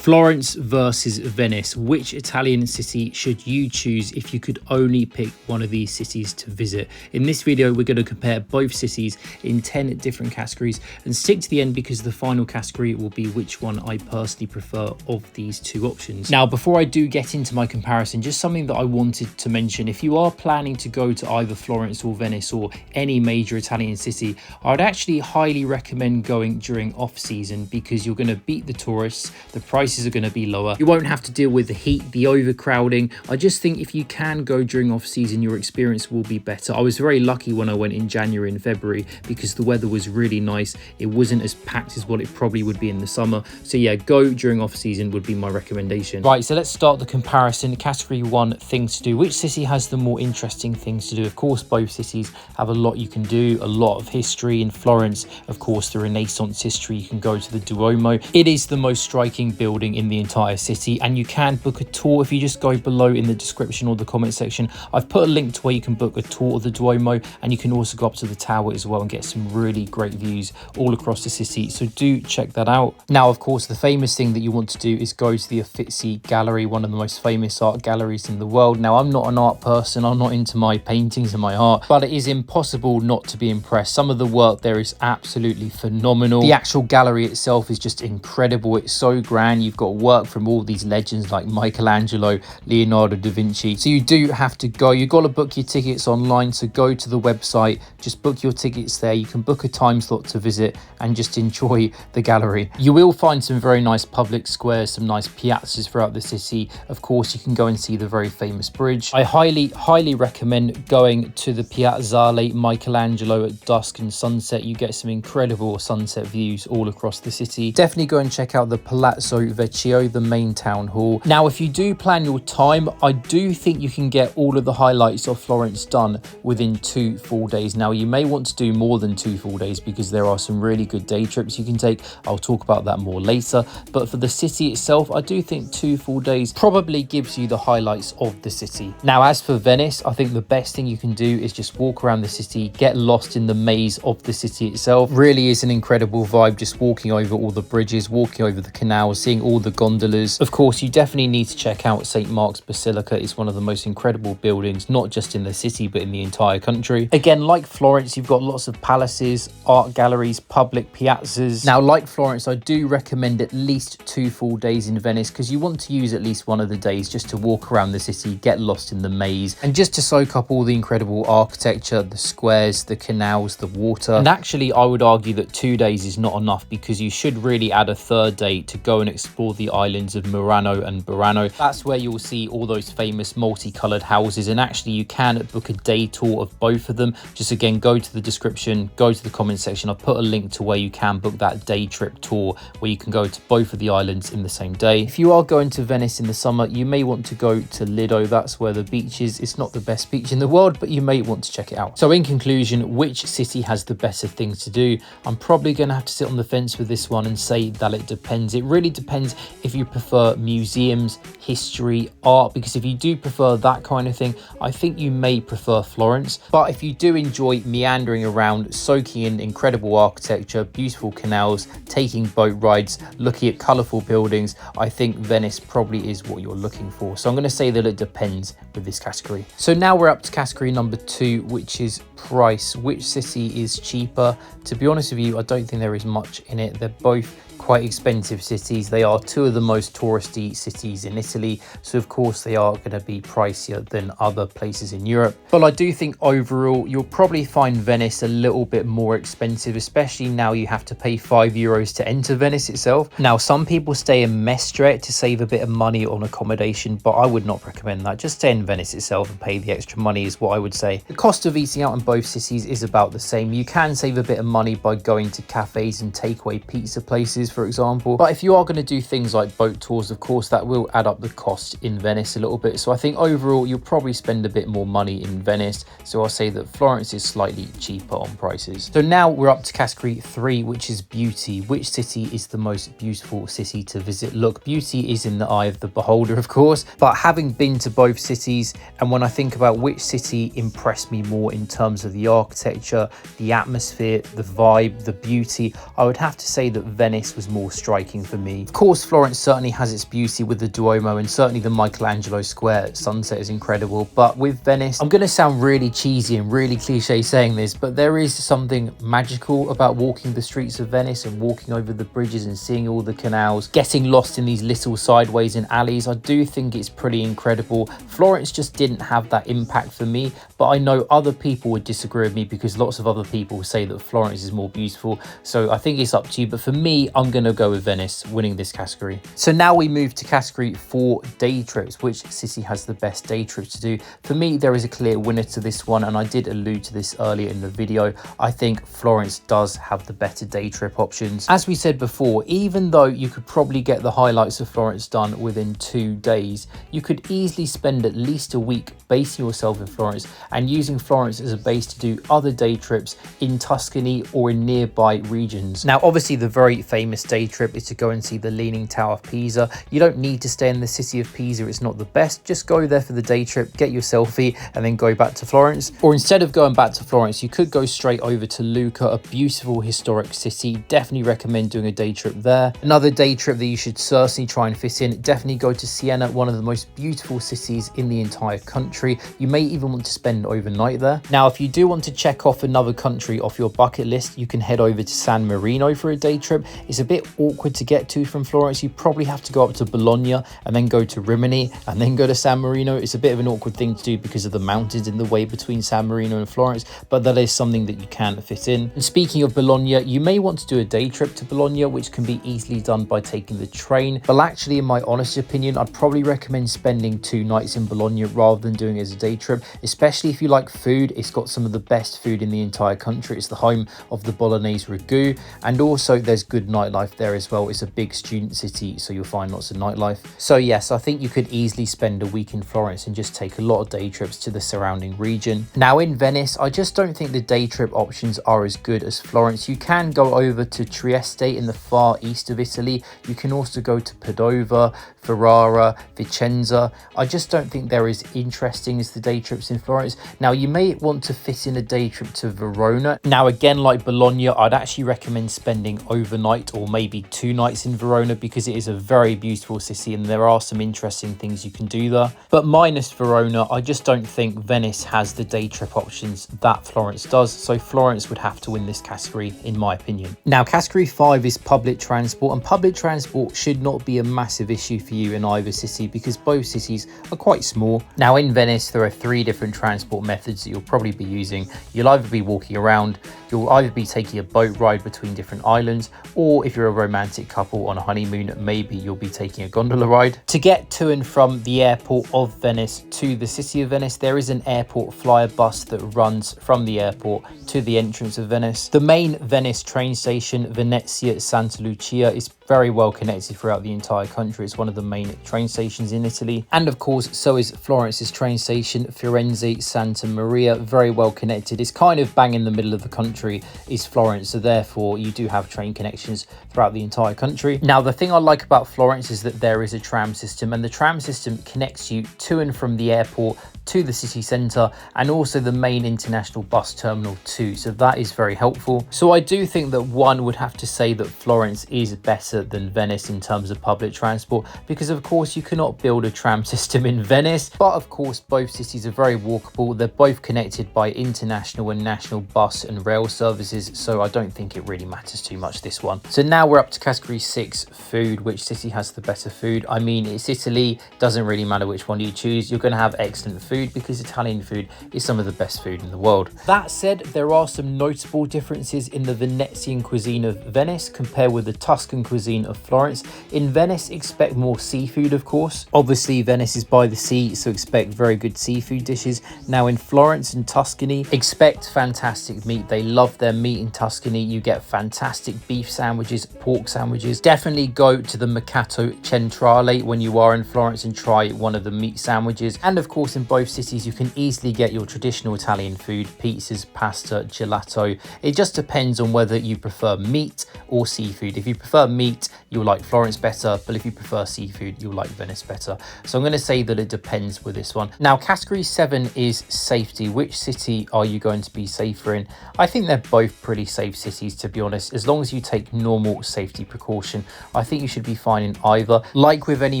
Florence versus Venice. Which Italian city should you choose if you could only pick one of these cities to visit? In this video, we're going to compare both cities in 10 different categories and stick to the end because the final category will be which one I personally prefer of these two options. Now, before I do get into my comparison, just something that I wanted to mention. If you are planning to go to either Florence or Venice or any major Italian city, I'd actually highly recommend going during off season because you're going to beat the tourists. The prices are going to be lower. You won't have to deal with the heat, the overcrowding. I just think if you can go during off season, your experience will be better. I was very lucky when I went in January and February because the weather was really nice. It wasn't as packed as what it probably would be in the summer. So yeah, go during off season would be my recommendation. Right, so let's start the comparison. Category 1, things to do. Which city has the more interesting things to do? Of course, both cities have a lot you can do, a lot of history. In Florence, of course, the Renaissance history. You can go to the Duomo. It is the most striking building in the entire city, and you can book a tour if you just go below in the description or the comment section. I've put a link to where you can book a tour of the Duomo, and you can also go up to the tower as well and get some really great views all across the city, so do check that out. Now, of course, the famous thing that you want to do is go to the Uffizi Gallery, one of the most famous art galleries in the world. Now, I'm not an art person, I'm not into my paintings and my art, but it is impossible not to be impressed. Some of the work there is absolutely phenomenal. The actual gallery itself is just incredible. It's so grand. You've got work from all these legends like Michelangelo, Leonardo da Vinci. So you do have to go. You've got to book your tickets online. So go to the website, just book your tickets there. You can book a time slot to visit and just enjoy the gallery. You will find some very nice public squares, some nice piazzas throughout the city. Of course, you can go and see the very famous bridge. I highly recommend going to the Piazzale Michelangelo at dusk and sunset. You get some incredible sunset views all across the city. Definitely go and check out the Palazzo Vecchio, the main town hall. Now, if you do plan your time, I do think you can get all of the highlights of Florence done within 2 full days. Now, you may want to do more than 2 full days because there are some really good day trips you can take. I'll talk about that more later. But for the city itself, I do think 2 full days probably gives you the highlights of the city. Now, as for Venice, I think the best thing you can do is just walk around the city, get lost in the maze of the city itself. Really is an incredible vibe just walking over all the bridges, walking over the canals, seeing all the gondolas. Of course, you definitely need to check out St. Mark's Basilica. It's one of the most incredible buildings, not just in the city, but in the entire country. Again, like Florence, you've got lots of palaces, art galleries, public piazzas. Now, like Florence, I do recommend at least 2 full days in Venice because you want to use at least one of the days just to walk around the city, get lost in the maze, and just to soak up all the incredible architecture, the squares, the canals, the water. And actually, I would argue that 2 days is not enough because you should really add a 3rd day to go and explore the islands of Murano and Burano. That's where you'll see all those famous multicolored houses, and actually you can book a day tour of both of them. Just again, go to the description, go to the comment section. I'll put a link to where you can book that day trip tour where you can go to both of the islands in the same day. If you are going to Venice in the summer, you may want to go to Lido. That's where the beach is. It's not the best beach in the world, but you may want to check it out. So in conclusion, which city has the better things to do? I'm probably going to have to sit on the fence with this one and say that it depends. It really depends if you prefer museums, history, art, because if you do prefer that kind of thing, I think you may prefer Florence. But if you do enjoy meandering around, soaking in incredible architecture, beautiful canals, taking boat rides, looking at colourful buildings, I think Venice probably is what you're looking for. So I'm going to say that it depends with this category. So now we're up to category number 2, which is price. Which city is cheaper? To be honest with you, I don't think there is much in it. They're both quite expensive cities. They are 2 of the most touristy cities in Italy, so of course they are going to be pricier than other places in Europe. But I do think overall you'll probably find Venice a little bit more expensive, especially now you have to pay €5 to enter Venice itself. Now, some people stay in Mestre to save a bit of money on accommodation, but I would not recommend that. Just stay in Venice itself and pay the extra money is what I would say. The cost of eating out in both cities is about the same. You can save a bit of money by going to cafes and takeaway pizza places, for example. But if you are going to do things like boat tours, of course, that will add up the cost in Venice a little bit. So I think overall, you'll probably spend a bit more money in Venice. So I'll say that Florence is slightly cheaper on prices. So now we're up to category 3, which is beauty. Which city is the most beautiful city to visit? Look, beauty is in the eye of the beholder, of course, but having been to both cities, and when I think about which city impressed me more in terms of the architecture, the atmosphere, the vibe, the beauty, I would have to say that Venice was was more striking for me. Of course, Florence certainly has its beauty with the Duomo, and certainly the Michelangelo Square sunset is incredible. But with Venice, I'm going to sound really cheesy and really cliche saying this, but there is something magical about walking the streets of Venice and walking over the bridges and seeing all the canals, getting lost in these little sideways and alleys. I do think it's pretty incredible. Florence just didn't have that impact for me, but I know other people would disagree with me because lots of other people say that Florence is more beautiful. So I think it's up to you, but for me, I'm going to go with Venice winning this category. So now we move to category 4, day trips. Which city has the best day trips to do? For me, there is a clear winner to this one, and I did allude to this earlier in the video. I think Florence does have the better day trip options. As we said before, even though you could probably get the highlights of Florence done within 2 days, you could easily spend at least a week basing yourself in Florence and using Florence as a base to do other day trips in Tuscany or in nearby regions. Now, obviously, the very famous day trip is to go and see the Leaning Tower of Pisa. You don't need to stay in the city of Pisa, it's not the best. Just go there for the day trip, get your selfie, and then go back to Florence. Or instead of going back to Florence, you could go straight over to Lucca, a beautiful historic city. Definitely recommend doing a day trip there. Another day trip that you should certainly try and fit in, definitely go to Siena, one of the most beautiful cities in the entire country. You may even want to spend overnight there. Now, if you do want to check off another country off your bucket list, you can head over to San Marino for a day trip. It's a bit awkward to get to from Florence. You probably have to go up to Bologna and then go to Rimini and then go to San Marino. It's a bit of an awkward thing to do because of the mountains in the way between San Marino and Florence, but that is something that you can fit in. And speaking of Bologna, you may want to do a day trip to Bologna, which can be easily done by taking the train. But actually, in my honest opinion, I'd probably recommend spending 2 nights in Bologna rather than doing it as a day trip, especially if you like food. It's got some of the best food in the entire country. It's the home of the Bolognese ragu, and also there's good nightlife there as well. It's a big student city, so you'll find lots of nightlife. So yes, I think you could easily spend a week in Florence and just take a lot of day trips to the surrounding region. Now in Venice, I just don't think the day trip options are as good as Florence. You can go over to Trieste in the far east of Italy. You can also go to Padova, Ferrara, Vicenza. I just don't think they're as interesting as the day trips in Florence. Now you may want to fit in a day trip to Verona. Now again, like Bologna, I'd actually recommend spending overnight or maybe 2 nights in Verona because it is a very beautiful city and there are some interesting things you can do there. But minus Verona, I just don't think Venice has the day trip options that Florence does. So Florence would have to win this category in my opinion. Now category 5 is public transport, and public transport should not be a massive issue for you in either city because both cities are quite small. Now in Venice, there are 3 different transport methods that you'll probably be using. You'll either be walking around, you'll either be taking a boat ride between different islands, or if you're a romantic couple on a honeymoon, maybe you'll be taking a gondola ride. To get to and from the airport of Venice to the city of Venice, there is an airport flyer bus that runs from the airport to the entrance of Venice. The main Venice train station, Venezia Santa Lucia, is very well connected throughout the entire country. It's one of the main train stations in Italy. And of course, so is Florence's train station, Firenze Santa Maria, very well connected. It's kind of bang in the middle of the country is Florence, so therefore you do have train connections throughout the entire country. Now, the thing I like about Florence is that there is a tram system, and the tram system connects you to and from the airport to the city centre and also the main international bus terminal too, so that is very helpful. So I do think that one would have to say that Florence is better than Venice in terms of public transport, because of course you cannot build a tram system in Venice, but of course both cities are very walkable. They're both connected by international and national bus and rail services, so I don't think it really matters too much, this one. So now we're up to category 6, food. Which city has the better food? I mean, it's Italy, doesn't really matter which one you choose, you're going to have excellent food because Italian food is some of the best food in the world. That said, there are some notable differences in the Venezian cuisine of Venice compared with the Tuscan cuisine of Florence. In Venice, expect more seafood, of course. Obviously, Venice is by the sea, so expect very good seafood dishes. Now in Florence and Tuscany, expect fantastic meat. They love their meat in Tuscany. You get fantastic beef sandwiches, pork sandwiches. Definitely go to the Mercato Centrale when you are in Florence and try one of the meat sandwiches. And of course, in both both cities, you can easily get your traditional Italian food, pizzas, pasta, gelato. It just depends on whether you prefer meat or seafood. If you prefer meat, you'll like Florence better, but if you prefer seafood, you'll like Venice better. So I'm going to say that it depends with this one. Now, category 7 is safety. Which city are you going to be safer in? I think they're both pretty safe cities, to be honest. As long as you take normal safety precaution, I think you should be fine in either. Like with any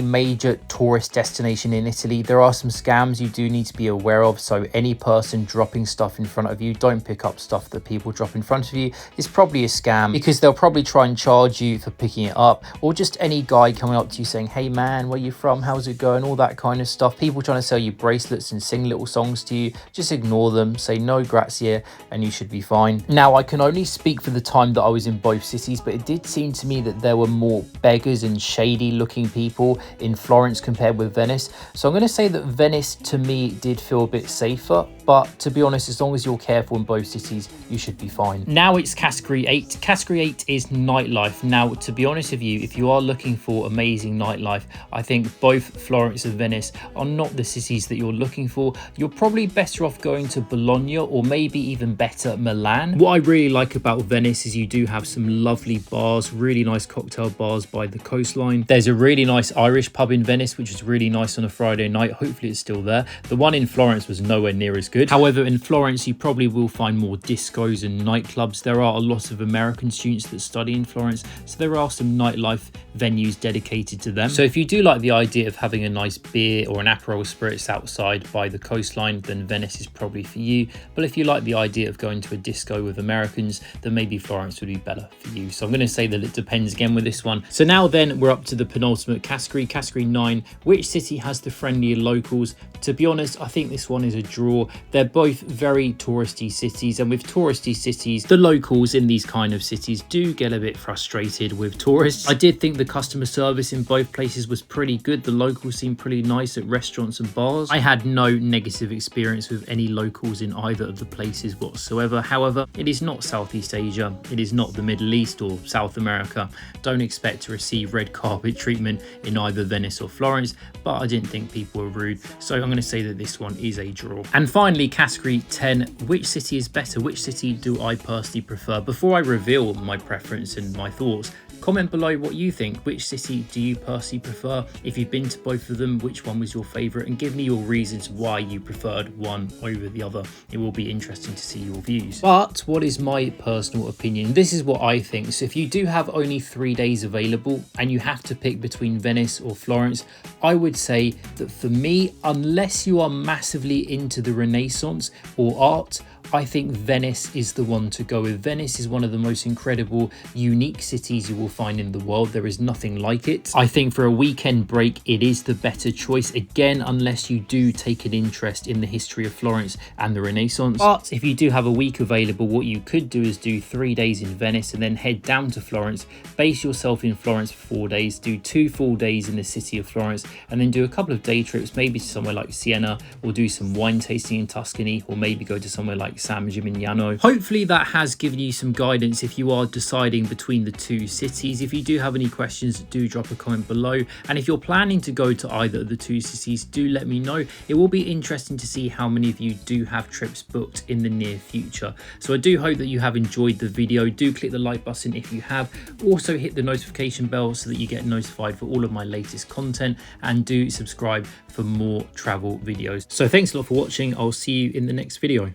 major tourist destination in Italy, there are some scams you do need to be aware of. So any person dropping stuff in front of you, don't pick up stuff that people drop in front of you. It's probably a scam, because they'll probably try and charge you for picking it up, or just any guy coming up to you saying, hey man, where you from, how's it going, all that kind of stuff. People trying to sell you bracelets and sing little songs to you. Just ignore them, say no grazie, and you should be fine. Now, I can only speak for the time that I was in both cities, but it did seem to me that there were more beggars and shady looking people in Florence compared with Venice. So I'm going to say that Venice to me did feel a bit safer, but to be honest, as long as you're careful in both cities, you should be fine. Now it's category 8. Category 8 is nightlife. Now, to be honest with you, if you are looking for amazing nightlife, I think both Florence and Venice are not the cities that you're looking for. You're probably better off going to Bologna, or maybe even better, Milan. What I really like about Venice is you do have some lovely bars, really nice cocktail bars by the coastline. There's a really nice Irish pub in Venice, which is really nice on a Friday night. Hopefully it's still there. The one in Florence was nowhere near as good. However, in Florence, you probably will find more discos and nightclubs. There are a lot of American students that study in Florence, so there are some nightlife venues dedicated to them. So if you do like the idea of having a nice beer or an Aperol Spritz outside by the coastline, then Venice is probably for you. But if you like the idea of going to a disco with Americans, then maybe Florence would be better for you. So I'm going to say that it depends again with this one. So now then, we're up to the penultimate category, category 9. Which city has the friendlier locals? To be honest, I think this one is a draw. They're both very touristy cities, and with touristy cities, the locals in these kind of cities do get a bit frustrated with tourists. I did think the customer service in both places was pretty good. The locals seemed pretty nice at restaurants and bars. I had no negative experience with any locals in either of the places whatsoever. However, it is not Southeast Asia, it is not the Middle East or South America. Don't expect to receive red carpet treatment in either Venice or Florence, but I didn't think people were rude, so I'm going to say that this one is a draw. And finally, category 10, which city is better? Which city do I personally prefer? Before I reveal my preference and my thoughts, comment below what you think. Which city do you personally prefer? If you've been to both of them, which one was your favorite? And give me your reasons why you preferred one over the other. It will be interesting to see your views. But what is my personal opinion? This is what I think. So if you do have only 3 days available and you have to pick between Venice or Florence, I would say that for me, unless you are massively into the Renaissance or art, I think Venice is the one to go with. Venice is one of the most incredible, unique cities you will find in the world. There is nothing like it. I think for a weekend break, it is the better choice. Again, unless you do take an interest in the history of Florence and the Renaissance. But if you do have a week available, what you could do is do 3 days in Venice and then head down to Florence, base yourself in Florence for 4 days, do 2 full days in the city of Florence, and then do a couple of day trips, maybe to somewhere like Siena, or do some wine tasting in Tuscany, or maybe go to somewhere like San Gimignano. Hopefully that has given you some guidance if you are deciding between the two cities. If you do have any questions, do drop a comment below. And if you're planning to go to either of the two cities, do let me know. It will be interesting to see how many of you do have trips booked in the near future. So I do hope that you have enjoyed the video. Do click the like button if you have. Also hit the notification bell so that you get notified for all of my latest content, and do subscribe for more travel videos. So thanks a lot for watching. I'll see you in the next video.